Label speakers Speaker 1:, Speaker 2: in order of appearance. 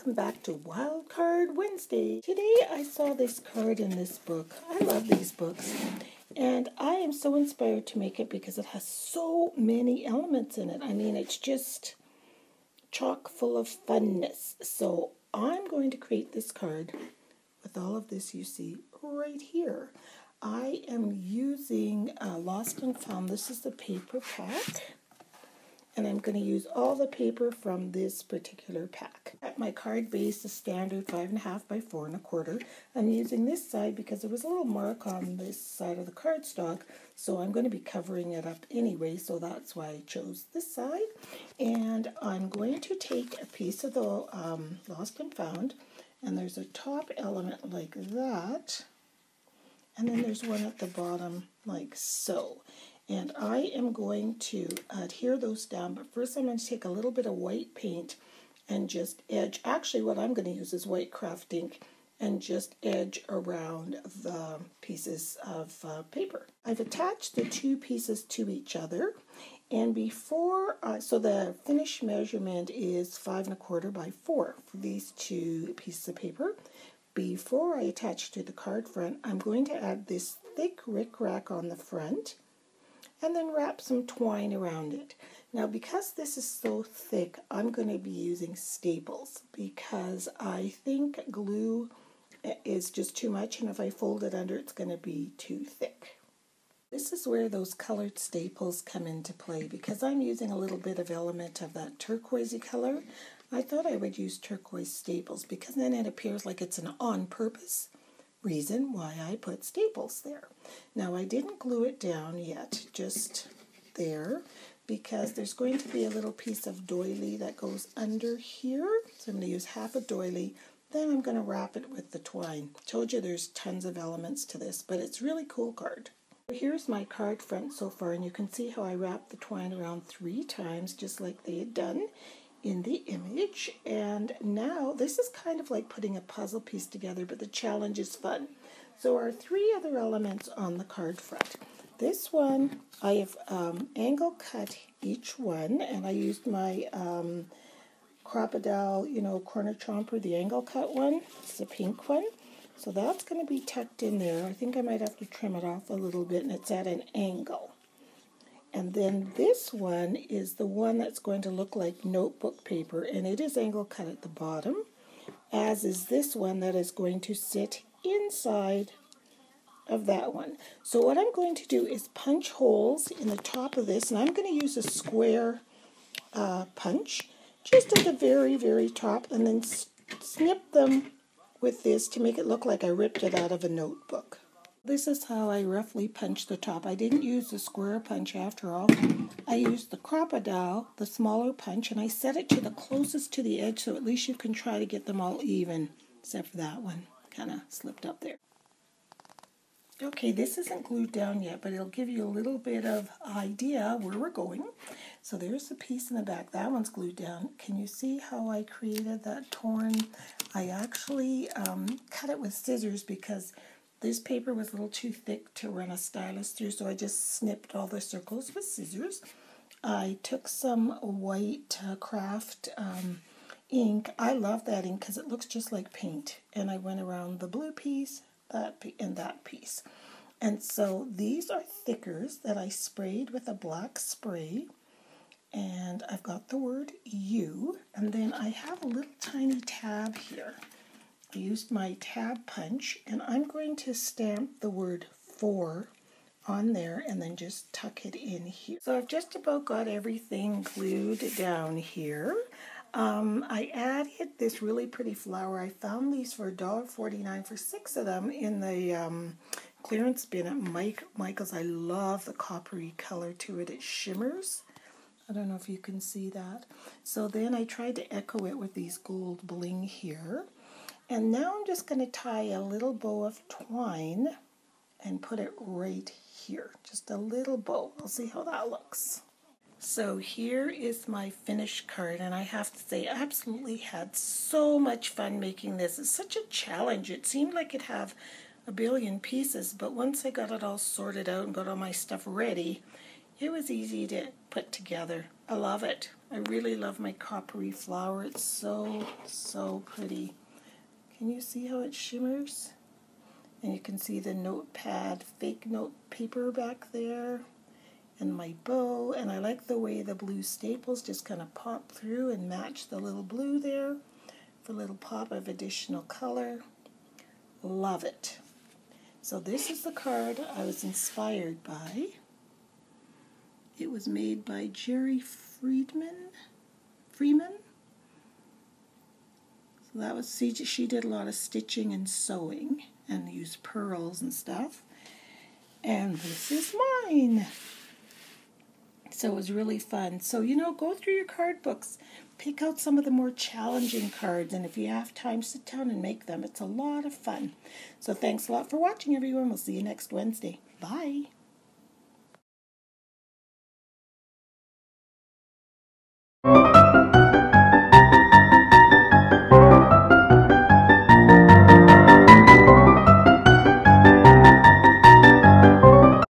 Speaker 1: welcome back to Wild Card Wednesday. Today I saw this card in this book. I love these books and I am so inspired to make it because it has so many elements in it. I mean, it's just chock full of funness. So I'm going to create this card with all of this you see right here. I am using Lost and Found. This is the paper pack. And I'm going to use all the paper from this particular pack. My card base is standard 5.5 by 4.25. I'm using this side because there was a little mark on this side of the cardstock, so I'm going to be covering it up anyway, so that's why I chose this side. And I'm going to take a piece of the Lost and Found, and there's a top element like that, and then there's one at the bottom like so. And I am going to adhere those down, but first I'm going to take a little bit of white paint and just edge. Actually, what I'm going to use is white craft ink and just edge around the pieces of paper. I've attached the two pieces to each other, and before, so the finished measurement is 5.25 by 4 for these two pieces of paper. Before I attach to the card front, I'm going to add this thick rickrack on the front, and then wrap some twine around it. Now, because this is so thick, I'm going to be using staples because I think glue is just too much, and if I fold it under, it's going to be too thick. This is where those colored staples come into play. Because I'm using a little bit of element of that turquoisey color, I thought I would use turquoise staples because then it appears like it's an on-purpose reason why I put staples there. Now, I didn't glue it down yet, just there, because there's going to be a little piece of doily that goes under here. So I'm going to use half a doily, then I'm going to wrap it with the twine. Told you there's tons of elements to this, but it's a really cool card. Here's my card front so far, and you can see how I wrapped the twine around 3 times, just like they had done in the image. And now this is kind of like putting a puzzle piece together, but the challenge is fun. So our 3 other elements on the card front. This one I have angle cut each one, and I used my Crop-A-Dile, corner chomper, the angle cut one. It's the pink one. So that's going to be tucked in there. I think I might have to trim it off a little bit, and it's at an angle. And then this one is the one that's going to look like notebook paper, and it is angle cut at the bottom, as is this one that is going to sit inside of that one. So what I'm going to do is punch holes in the top of this, and I'm going to use a square punch just at the very, very top, and then snip them with this to make it look like I ripped it out of a notebook. This is how I roughly punch the top. I didn't use the square punch after all. I used the Crop-A-Dile, the smaller punch, and I set it to the closest to the edge so at least you can try to get them all even, except for that one. Kind of slipped up there. Okay, this isn't glued down yet, but it'll give you a little bit of idea where we're going. So there's the piece in the back. That one's glued down. Can you see how I created that torn? I actually cut it with scissors because this paper was a little too thick to run a stylus through, so I just snipped all the circles with scissors. I took some white craft ink. I love that ink because it looks just like paint. And I went around the blue piece, and that piece. And so these are thickers that I sprayed with a black spray. And I've got the word U. And then I have a little tiny tab here. I used my tab punch, and I'm going to stamp the word for on there and then just tuck it in here. So I've just about got everything glued down here. I added this really pretty flower. I found these for $1.49 for 6 of them in the clearance bin at Michael's. I love the coppery color to it. It shimmers. I don't know if you can see that. So then I tried to echo it with these gold bling here. And now I'm just going to tie a little bow of twine and put it right here. Just a little bow. We'll see how that looks. So here is my finished card, and I have to say I absolutely had so much fun making this. It's such a challenge. It seemed like it'd have a billion pieces, but once I got it all sorted out and got all my stuff ready, It was easy to put together. I love it. I really love my coppery flower. It's so, so pretty. Can you see how it shimmers? And you can see the notepad, fake note paper back there, and my bow. And I like the way the blue staples just kind of pop through and match the little blue there for a little pop of additional color. Love it. So this is the card I was inspired by. It was made by Jerry Freeman. So that was, she did a lot of stitching and sewing and used pearls and stuff. And this is mine. So it was really fun. So, go through your card books. Pick out some of the more challenging cards. And if you have time, sit down and make them. It's a lot of fun. So thanks a lot for watching, everyone. We'll see you next Wednesday. Bye.